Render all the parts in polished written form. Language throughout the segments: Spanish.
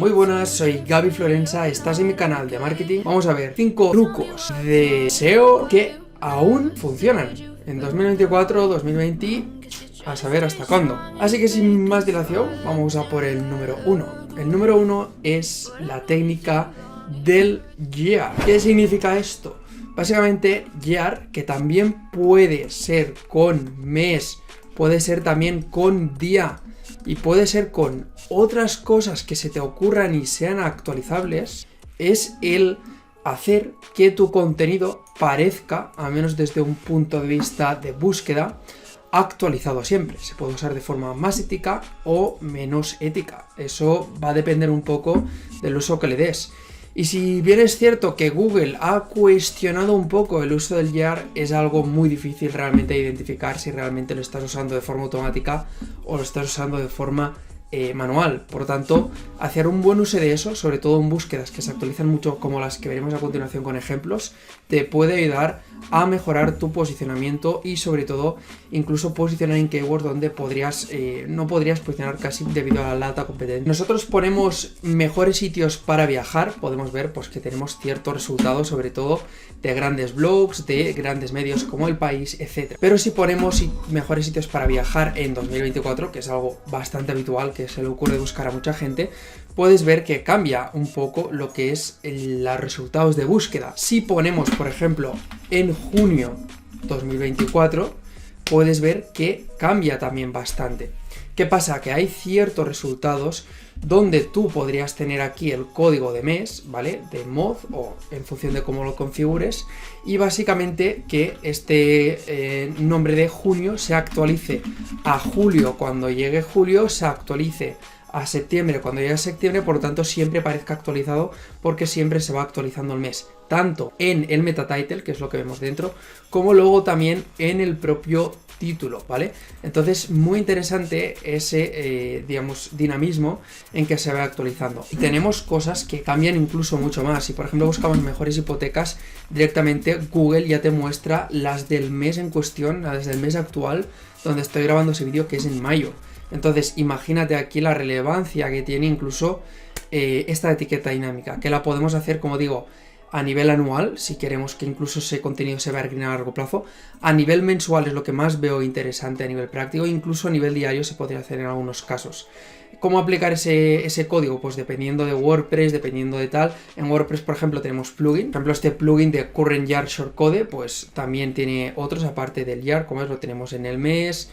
Muy buenas, soy Gaby Florensa, estás en mi canal de marketing. Vamos a ver 5 trucos de SEO que aún funcionan en 2024, 2020, a saber hasta cuándo. Así que sin más dilación, vamos a por el número 1. El número 1 es la técnica del year. ¿Qué significa esto? Básicamente, year, que también puede ser con mes, puede ser también con día y puede ser con otras cosas que se te ocurran y sean actualizables, es el hacer que tu contenido parezca, al menos desde un punto de vista de búsqueda, actualizado siempre. Se puede usar de forma más ética o menos ética. Eso va a depender un poco del uso que le des. Y si bien es cierto que Google ha cuestionado un poco el uso del year, es algo muy difícil realmente de identificar si realmente lo estás usando de forma automática o lo estás usando de forma manual. Por lo tanto, hacer un buen uso de eso, sobre todo en búsquedas que se actualizan mucho, como las que veremos a continuación con ejemplos, te puede ayudar a mejorar tu posicionamiento y sobre todo incluso posicionar en keywords donde no podrías posicionar casi debido a la alta competencia. Nosotros ponemos mejores sitios para viajar, podemos ver pues que tenemos ciertos resultados, sobre todo de grandes blogs, de grandes medios como El País, etc. Pero si ponemos mejores sitios para viajar en 2024, que es algo bastante habitual, que se le ocurre buscar a mucha gente, puedes ver que cambia un poco lo que es los resultados de búsqueda. Si ponemos, por ejemplo, en junio 2024, puedes ver que cambia también bastante. ¿Qué pasa? Que hay ciertos resultados donde tú podrías tener aquí el código de mes, ¿vale? De mod o en función de cómo lo configures, y básicamente que este nombre de junio se actualice a julio cuando llegue julio, se actualice a septiembre cuando llegue septiembre, por lo tanto siempre parezca actualizado porque siempre se va actualizando el mes, tanto en el meta title, que es lo que vemos dentro, como luego también en el propio título, ¿vale? Entonces, muy interesante ese, dinamismo en que se va actualizando. Y tenemos cosas que cambian incluso mucho más. Si, por ejemplo, buscamos mejores hipotecas, directamente Google ya te muestra las del mes en cuestión, las del mes actual, donde estoy grabando ese vídeo, que es en mayo. Entonces, imagínate aquí la relevancia que tiene incluso esta etiqueta dinámica, que la podemos hacer, como digo, a nivel anual, si queremos que incluso ese contenido se vea a largo plazo. A nivel mensual es lo que más veo interesante a nivel práctico, incluso a nivel diario se podría hacer en algunos casos. ¿Cómo aplicar ese código? Pues dependiendo de WordPress, dependiendo de tal. En WordPress, por ejemplo, tenemos plugin. Por ejemplo, este plugin de Current Year Shortcode, pues también tiene otros aparte del year, como es, lo tenemos en el mes,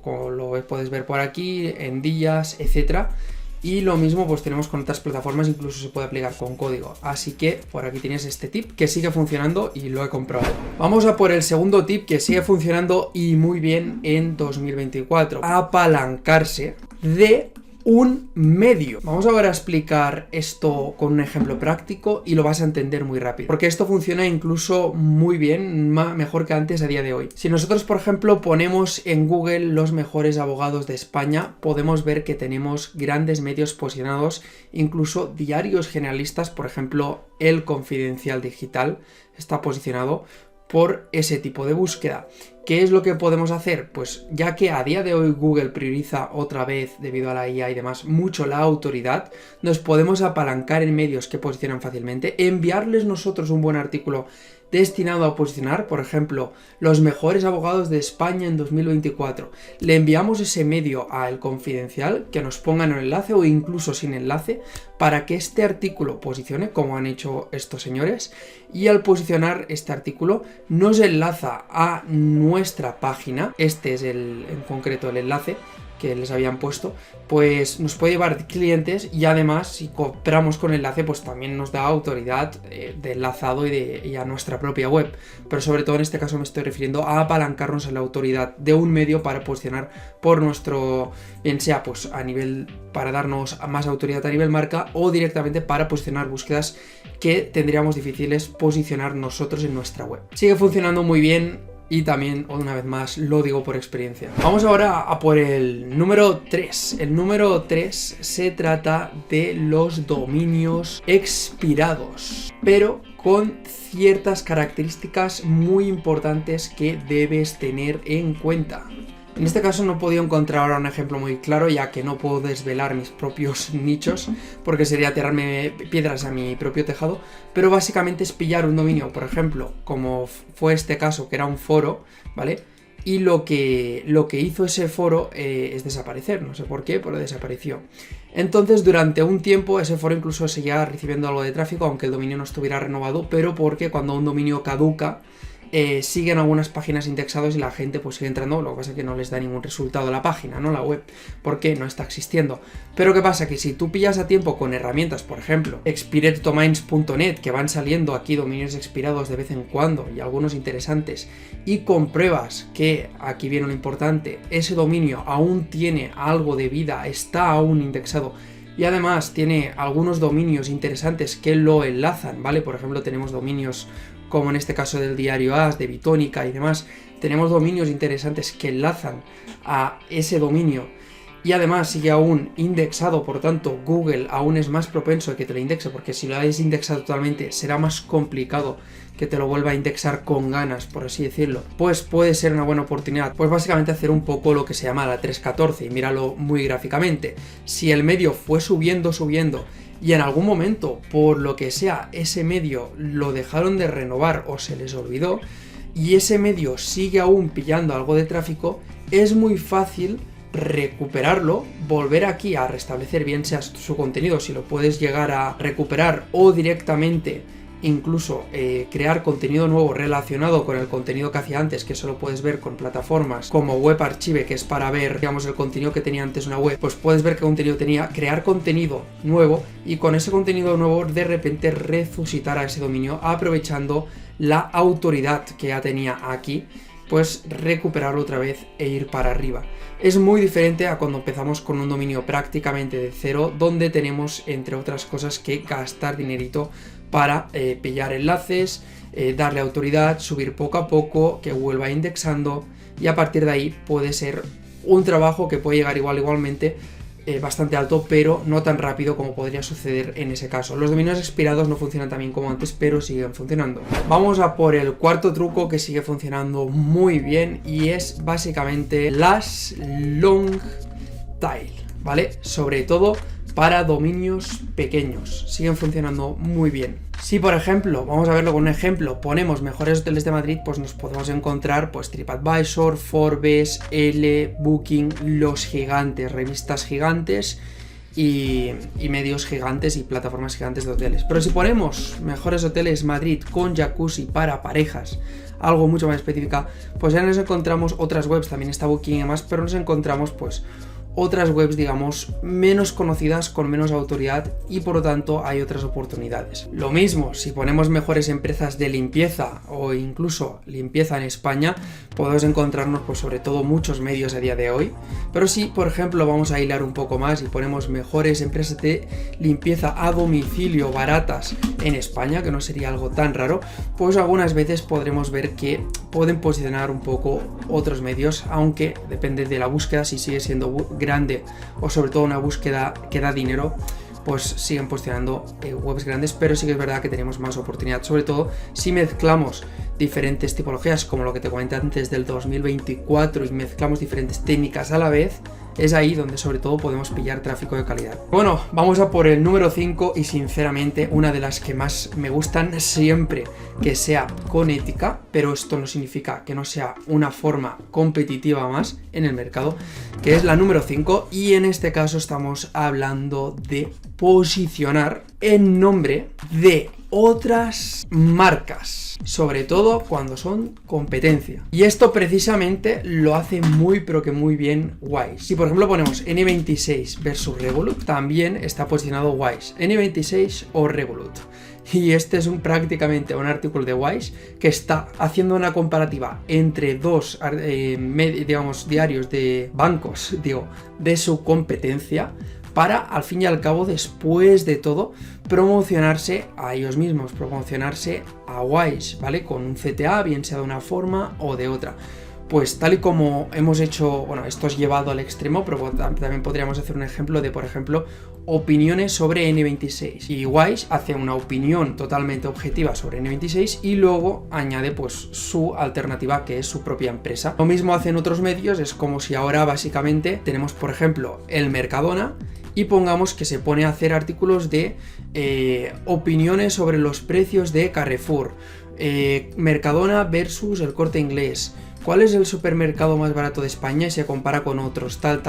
como lo puedes ver por aquí, en días, etcétera. Y lo mismo pues tenemos con otras plataformas, incluso se puede aplicar con código. Así que por aquí tienes este tip que sigue funcionando y lo he comprobado. Vamos a por el segundo tip que sigue funcionando y muy bien en 2024. Apalancarse de un medio. Vamos ahora a explicar esto con un ejemplo práctico y lo vas a entender muy rápido, porque esto funciona incluso muy bien, mejor que antes a día de hoy. Si nosotros, por ejemplo, ponemos en Google los mejores abogados de España, podemos ver que tenemos grandes medios posicionados, incluso diarios generalistas. Por ejemplo, El Confidencial Digital está posicionado por ese tipo de búsqueda. ¿Qué es lo que podemos hacer? Pues ya que a día de hoy Google prioriza otra vez, debido a la IA y demás, mucho la autoridad, nos podemos apalancar en medios que posicionan fácilmente, enviarles nosotros un buen artículo destinado a posicionar, por ejemplo, los mejores abogados de España en 2024. Le enviamos ese medio a El Confidencial, que nos pongan el enlace o incluso sin enlace, para que este artículo posicione, como han hecho estos señores, y al posicionar este artículo nos enlaza a nuestra página. Este es en concreto el enlace que les habían puesto, pues nos puede llevar clientes, y además si compramos con enlace pues también nos da autoridad de enlazado y a nuestra propia web. Pero sobre todo en este caso me estoy refiriendo a apalancarnos en la autoridad de un medio para posicionar por nuestro, bien sea pues a nivel para darnos más autoridad a nivel marca o directamente para posicionar búsquedas que tendríamos difíciles posicionar nosotros en nuestra web. Sigue funcionando muy bien. Y también, una vez más, lo digo por experiencia. Vamos ahora a por el número 3. El número 3 se trata de los dominios expirados, pero con ciertas características muy importantes que debes tener en cuenta. En este caso no he podido encontrar ahora un ejemplo muy claro, ya que no puedo desvelar mis propios nichos, porque sería tirarme piedras a mi propio tejado, pero básicamente es pillar un dominio, por ejemplo, como fue este caso, que era un foro, ¿vale? Y lo que hizo ese foro es desaparecer, no sé por qué, pero desapareció. Entonces, durante un tiempo ese foro incluso seguía recibiendo algo de tráfico, aunque el dominio no estuviera renovado, pero porque cuando un dominio caduca, siguen algunas páginas indexadas y la gente pues sigue entrando, lo que pasa es que no les da ningún resultado a la página, ¿no? La web, porque no está existiendo. Pero ¿qué pasa? Que si tú pillas a tiempo con herramientas, por ejemplo, expireddomains.net, que van saliendo aquí dominios expirados de vez en cuando y algunos interesantes, y compruebas que, aquí viene lo importante, ese dominio aún tiene algo de vida, está aún indexado, y además tiene algunos dominios interesantes que lo enlazan, ¿vale? Por ejemplo, tenemos dominios como en este caso del diario AS, de Bitónica y demás, tenemos dominios interesantes que enlazan a ese dominio y además sigue aún indexado, por tanto Google aún es más propenso a que te lo indexe, porque si lo habéis indexado totalmente será más complicado que te lo vuelva a indexar con ganas, por así decirlo. Pues puede ser una buena oportunidad, pues básicamente hacer un poco lo que se llama la 314, y míralo muy gráficamente. Si el medio fue subiendo y en algún momento, por lo que sea, ese medio lo dejaron de renovar o se les olvidó, y ese medio sigue aún pillando algo de tráfico, es muy fácil recuperarlo, volver aquí a restablecer bien sea su contenido, si lo puedes llegar a recuperar, o directamente incluso crear contenido nuevo relacionado con el contenido que hacía antes, que eso lo puedes ver con plataformas como Web Archive, que es para ver, digamos, el contenido que tenía antes una web, pues puedes ver qué contenido tenía, crear contenido nuevo y con ese contenido nuevo de repente resucitar a ese dominio aprovechando la autoridad que ya tenía aquí, pues recuperarlo otra vez e ir para arriba. Es muy diferente a cuando empezamos con un dominio prácticamente de cero, donde tenemos, entre otras cosas, que gastar dinerito para pillar enlaces, darle autoridad, subir poco a poco, que vuelva indexando, y a partir de ahí puede ser un trabajo que puede llegar igualmente bastante alto, pero no tan rápido como podría suceder en ese caso. Los dominios expirados no funcionan tan bien como antes, pero siguen funcionando. Vamos a por el cuarto truco que sigue funcionando muy bien, y es básicamente las long tail, ¿vale? Sobre todo para dominios pequeños, siguen funcionando muy bien. Si por ejemplo, vamos a verlo con un ejemplo, ponemos mejores hoteles de Madrid, pues nos podemos encontrar pues TripAdvisor, Forbes, Elle, Booking, los gigantes, revistas gigantes y medios gigantes y plataformas gigantes de hoteles. Pero si ponemos mejores hoteles Madrid con jacuzzi para parejas, algo mucho más específica, pues ya nos encontramos otras webs, también está Booking y demás, pero nos encontramos pues otras webs, digamos, menos conocidas, con menos autoridad, y por lo tanto hay otras oportunidades. Lo mismo, si ponemos mejores empresas de limpieza o incluso limpieza en España, podemos encontrarnos pues sobre todo muchos medios a día de hoy. Pero si, por ejemplo, vamos a hilar un poco más y ponemos mejores empresas de limpieza a domicilio baratas en España, que no sería algo tan raro, pues algunas veces podremos ver que pueden posicionar un poco otros medios, aunque depende de la búsqueda. Si sigue siendo grande o sobre todo una búsqueda que da dinero, pues siguen posicionando webs grandes, pero sí que es verdad que tenemos más oportunidad, sobre todo si mezclamos diferentes tipologías, como lo que te comenté antes del 2024, y mezclamos diferentes técnicas a la vez. Es ahí donde sobre todo podemos pillar tráfico de calidad. Bueno, vamos a por el número 5, y sinceramente una de las que más me gustan, siempre que sea con ética, pero esto no significa que no sea una forma competitiva más en el mercado, que es la número 5, y en este caso estamos hablando de posicionar en nombre de otras marcas, sobre todo cuando son competencia. Y esto precisamente lo hace muy pero que muy bien Wise. Si por ejemplo ponemos N26 versus Revolut, también está posicionado Wise, N26 o Revolut. Y este es prácticamente un artículo de Wise que está haciendo una comparativa entre dos digamos, diarios de bancos, de su competencia, para, al fin y al cabo, después de todo, promocionarse a ellos mismos, promocionarse a Wise, ¿vale? Con un CTA, bien sea de una forma o de otra. pues tal y como hemos hecho, bueno, esto es llevado al extremo, pero también podríamos hacer un ejemplo de, por ejemplo, opiniones sobre N26. Y Wise hace una opinión totalmente objetiva sobre N26 y luego añade pues su alternativa, que es su propia empresa. Lo mismo hacen otros medios, es como si ahora básicamente tenemos, por ejemplo, el Mercadona y pongamos que se pone a hacer artículos de opiniones sobre los precios de Carrefour, Mercadona versus el Corte Inglés, cuál es el supermercado más barato de España y se compara con otros, tal,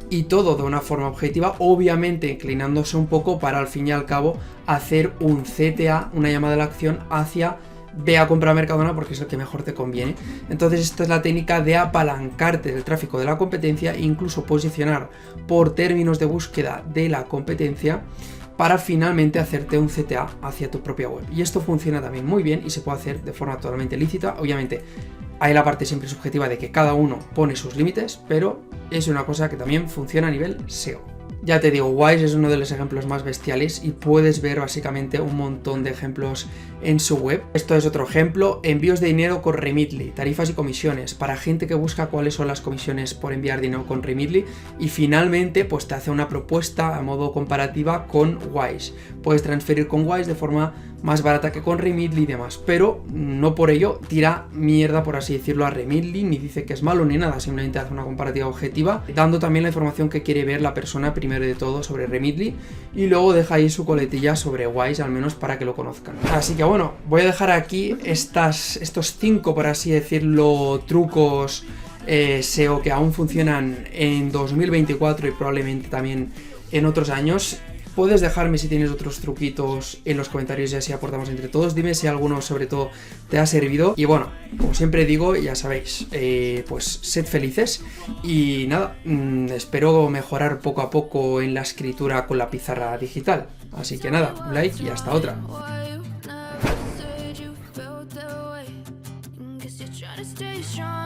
y todo de una forma objetiva, obviamente inclinándose un poco para al fin y al cabo hacer un CTA, una llamada a la acción hacia ve a comprar Mercadona porque es el que mejor te conviene. Entonces esta es la técnica de apalancarte del tráfico de la competencia e incluso posicionar por términos de búsqueda de la competencia para finalmente hacerte un CTA hacia tu propia web. Y esto funciona también muy bien y se puede hacer de forma totalmente lícita. Obviamente hay la parte siempre subjetiva de que cada uno pone sus límites, pero es una cosa que también funciona a nivel SEO. Ya te digo, Wise es uno de los ejemplos más bestiales y puedes ver básicamente un montón de ejemplos en su web. Esto es otro ejemplo: envíos de dinero con Remitly, tarifas y comisiones, para gente que busca cuáles son las comisiones por enviar dinero con Remitly, y finalmente pues te hace una propuesta a modo comparativa con Wise. Puedes transferir con Wise de forma más barata que con Remitly y demás, pero no por ello tira mierda, por así decirlo, a Remitly, ni dice que es malo ni nada, simplemente hace una comparativa objetiva, dando también la información que quiere ver la persona primero de todo sobre Remitly, y luego deja ahí su coletilla sobre Wise, al menos para que lo conozcan. Así que bueno, voy a dejar aquí estos 5, por así decirlo, trucos SEO que aún funcionan en 2024 y probablemente también en otros años. Puedes dejarme si tienes otros truquitos en los comentarios y así aportamos entre todos. Dime si alguno sobre todo te ha servido. Y bueno, como siempre digo, ya sabéis, pues sed felices. Y nada, espero mejorar poco a poco en la escritura con la pizarra digital. Así que nada, un like y hasta otra. Stay strong.